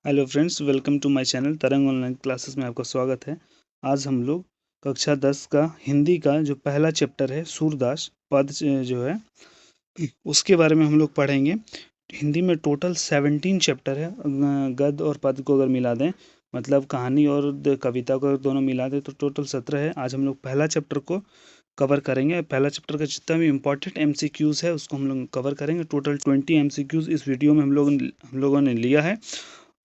Hello friends, welcome to my channel Tarang online classes में आपका स्वागत है। आज हम लोग कक्षा 10 का हिंदी का जो पहला चैप्टर है सूरदास पद जो है उसके बारे में हम लोग पढ़ेंगे। हिंदी में टोटल 17 चैप्टर है। गद्य और पद को अगर मिला दें, मतलब कहानी और कविता को अगर दोनों मिला दें तो टोटल 17 है। आज हम लोग पहला चैप्टर को कवर करेंगे। पहला चैप्टर का जितना भी इम्पोर्टेंट एमसीक्यूज़ है उसको हम लोग कवर करेंगे। टोटल 20 एमसीक्यूज़ इस वीडियो में हम लोगों ने लिया है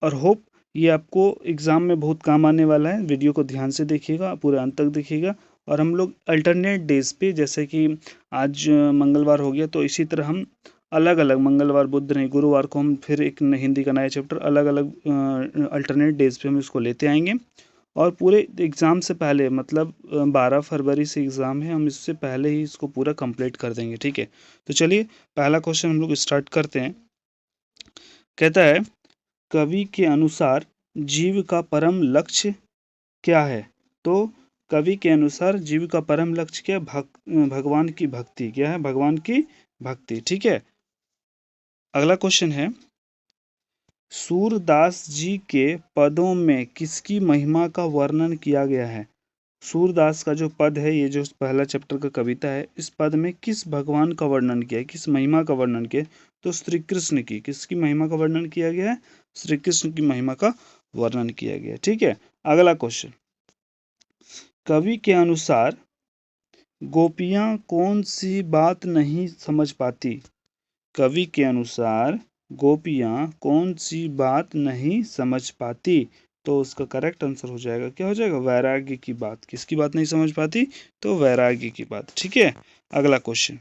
और होप ये आपको एग्ज़ाम में बहुत काम आने वाला है। वीडियो को ध्यान से देखिएगा, पूरे अंत तक देखिएगा। और हम लोग अल्टरनेट डेज पे, जैसे कि आज मंगलवार हो गया, तो इसी तरह हम अलग अलग मंगलवार, बुध नहीं, गुरुवार को हम फिर एक हिंदी का नया चैप्टर अलग अलग अल्टरनेट डेज पे हम इसको लेते आएंगे। और पूरे एग्ज़ाम से पहले, मतलब 12 फरवरी से एग्ज़ाम है, हम इससे पहले ही इसको पूरा कंप्लीट कर देंगे। ठीक है, तो चलिए पहला क्वेश्चन हम लोग स्टार्ट करते हैं। कहता है, कवि के अनुसार जीव का परम लक्ष्य क्या है? तो कवि के अनुसार जीव का परम लक्ष्य क्या है? भगवान की भक्ति। क्या है? भगवान की भक्ति। ठीक है, अगला क्वेश्चन है, सूरदास जी के पदों में किसकी महिमा का वर्णन किया गया है? सूरदास का जो पद है, ये जो पहला चैप्टर का कविता है, इस पद में किस भगवान का वर्णन किया है, किस महिमा का वर्णन किया है? तो श्री कृष्ण की। किसकी महिमा का वर्णन किया गया है? श्री कृष्ण की महिमा का वर्णन किया गया है। ठीक है, अगला क्वेश्चन, कवि के अनुसार गोपियां कौन सी बात नहीं समझ पाती? कवि के अनुसार गोपियां कौन सी बात नहीं समझ पाती? तो उसका करेक्ट आंसर हो जाएगा, क्या हो जाएगा? वैराग्य की बात। किसकी बात नहीं समझ पाती? तो वैराग्य की बात। ठीक है, अगला क्वेश्चन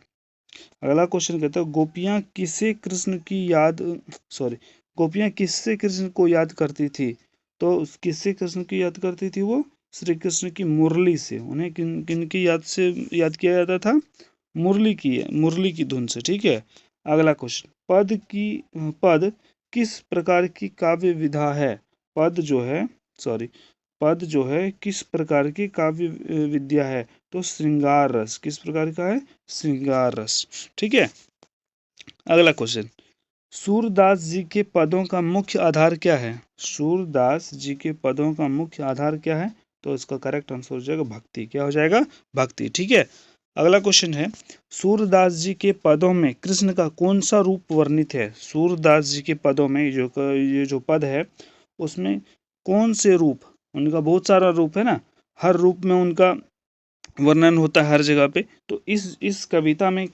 कहता है, गोपियां किससे कृष्ण को याद करती थी? तो किससे कृष्ण की याद करती थी? वो श्री कृष्ण की मुरली से। उन्हें किन किन की याद से याद किया जाता था? मुरली की धुन से। ठीक है, अगला क्वेश्चन, पद किस प्रकार की काव्य विधा है? पद जो है सॉरी पद जो है किस प्रकार की काव्य विद्या है? तो श्रृंगार रस। किस प्रकार का है? श्रृंगार रस। ठीक है, अगला क्वेश्चन, सूरदास जी के पदों का मुख्य आधार क्या है? सूरदास जी के पदों का मुख्य आधार क्या है? तो इसका करेक्ट आंसर हो जाएगा भक्ति। क्या हो जाएगा? भक्ति। ठीक है, अगला क्वेश्चन है, सूरदास जी के पदों में कृष्ण का कौन सा रूप वर्णित है? सूरदास जी के पदों में ये जो पद है, उसमें कौन से रूप? उनका बहुत सारा रूप है ना, हर रूप में उनका वर्णन होता है हर जगह पे। तो इस कविता में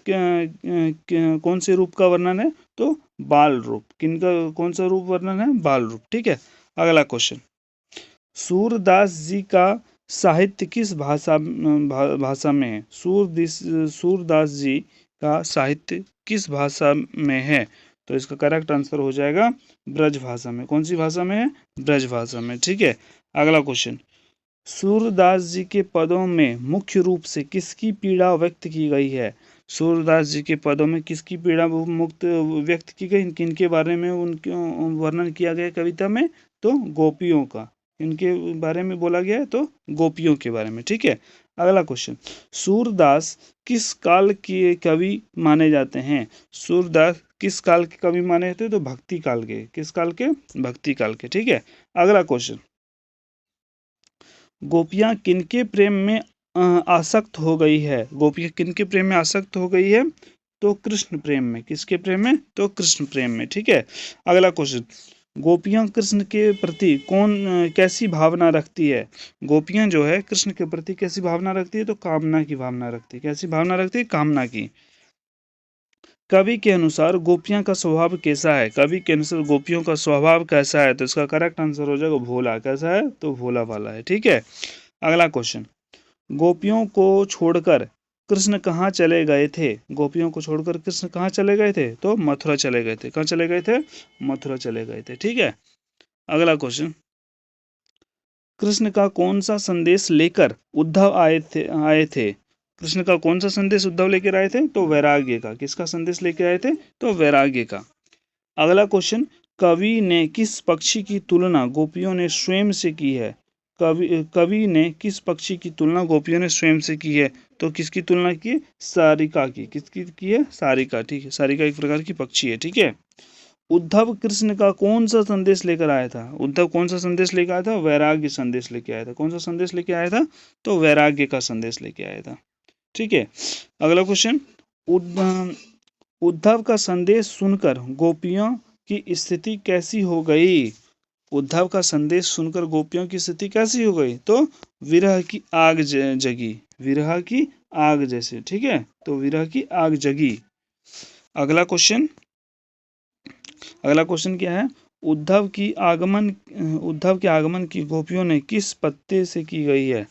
कौन से रूप का वर्णन है? तो बाल रूप। किनका कौन सा रूप वर्णन है? बाल रूप। ठीक है, अगला क्वेश्चन, सूरदास जी का साहित्य किस भाषा में है? सूरदास जी का साहित्य किस भाषा में है? तो इसका करेक्ट आंसर हो जाएगा ब्रज भाषा में। कौन सी भाषा में है? ब्रज भाषा में। ठीक है, अगला क्वेश्चन, सूरदास जी के पदों में मुख्य रूप से किसकी पीड़ा व्यक्त की गई है? सूरदास जी के पदों में किसकी पीड़ा मुक्त व्यक्त की गई? किनके बारे में उनके वर्णन किया गया कविता में? तो गोपियों का। इनके बारे में बोला गया है, तो गोपियों के बारे में। ठीक है, अगला क्वेश्चन, सूरदास किस काल के कवि माने जाते हैं? सूरदास किस काल के कवि माने जाते हैं? तो भक्ति काल के। किस काल के? भक्ति काल के। ठीक है, अगला क्वेश्चन, गोपियां किनके प्रेम में आसक्त हो गई है? गोपियां किनके प्रेम में आसक्त हो गई है? तो कृष्ण प्रेम में। किसके प्रेम में? तो कृष्ण प्रेम में। ठीक है, अगला क्वेश्चन, गोपियां कृष्ण के प्रति कैसी भावना रखती है? गोपियां जो है कृष्ण के प्रति कैसी भावना रखती है? तो कामना की भावना रखती है। कैसी भावना रखती है? कामना की। कवि के अनुसार गोपियां का स्वभाव कैसा है? कवि के अनुसार गोपियों का स्वभाव कैसा है? तो इसका करेक्ट आंसर हो जाएगा भोला। कैसा है? तो भोला वाला है। ठीक है, अगला क्वेश्चन, गोपियों को छोड़कर कृष्ण कहाँ चले गए थे? गोपियों को छोड़कर कृष्ण कहाँ चले गए थे? तो मथुरा चले गए थे। कहाँ चले गए थे? मथुरा चले गए थे। ठीक है, अगला क्वेश्चन, कृष्ण का कौन सा संदेश लेकर उद्धव आए थे? कृष्ण का कौन सा संदेश उद्धव लेकर आए थे? तो वैराग्य का। किसका संदेश लेकर आए थे? तो वैराग्य का। अगला क्वेश्चन, कवि ने किस पक्षी की तुलना गोपियों ने स्वयं से की है? कवि ने किस पक्षी की तुलना गोपियों ने स्वयं से की है? तो किसकी तुलना की है? सारिका की। किसकी की है? सारिका। ठीक है, सारिका एक प्रकार की पक्षी है। ठीक है, उद्धव कृष्ण का कौन सा संदेश लेकर आया था? उद्धव कौन सा संदेश लेकर आया था? वैराग्य संदेश लेके आया था। कौन सा संदेश लेके आया था? तो वैराग्य का संदेश लेके आया था। ठीक है, अगला क्वेश्चन, उद्धव का संदेश सुनकर गोपियों की स्थिति कैसी हो गई? उद्धव का संदेश सुनकर गोपियों की स्थिति कैसी हो गई? तो विरह की आग जगी, विरह की आग जैसे। ठीक है, तो विरह की आग जगी। अगला क्वेश्चन, अगला क्वेश्चन क्या है? उद्धव के आगमन की गोपियों ने किस पत्ते से की गई है?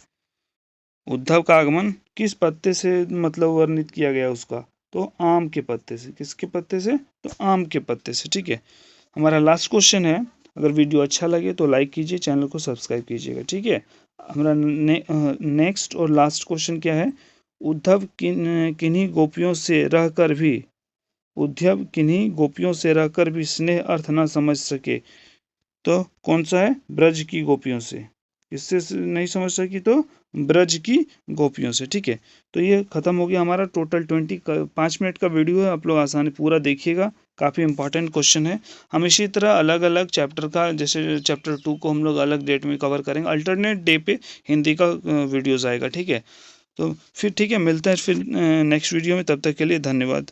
उद्धव का आगमन किस पत्ते से मतलब वर्णित किया गया उसका? तो आम के पत्ते से। किसके पत्ते से? तो आम के पत्ते से। ठीक है, हमारा लास्ट क्वेश्चन है। अगर वीडियो अच्छा लगे तो लाइक कीजिए, चैनल को सब्सक्राइब कीजिएगा। ठीक है, हमारा नेक्स्ट और लास्ट क्वेश्चन क्या है? उद्धव किन्हीं गोपियों से रहकर भी उद्धव किन्हीं गोपियों से रहकर भी स्नेह अर्थ न समझ सके, तो कौन सा है? ब्रज की गोपियों से। इससे नहीं समझ सकी तो ब्रज की गोपियों से। ठीक है, तो ये खत्म हो गया हमारा टोटल 5 मिनट का वीडियो है। आप लोग आसानी पूरा देखिएगा, काफ़ी इंपॉर्टेंट क्वेश्चन है। हम इसी तरह अलग अलग चैप्टर का, जैसे चैप्टर 2 को हम लोग अलग डेट में कवर करेंगे, अल्टरनेट डे पे हिंदी का वीडियोज़ आएगा। ठीक है, तो फिर ठीक है, मिलते हैं फिर नेक्स्ट वीडियो में। तब तक के लिए धन्यवाद।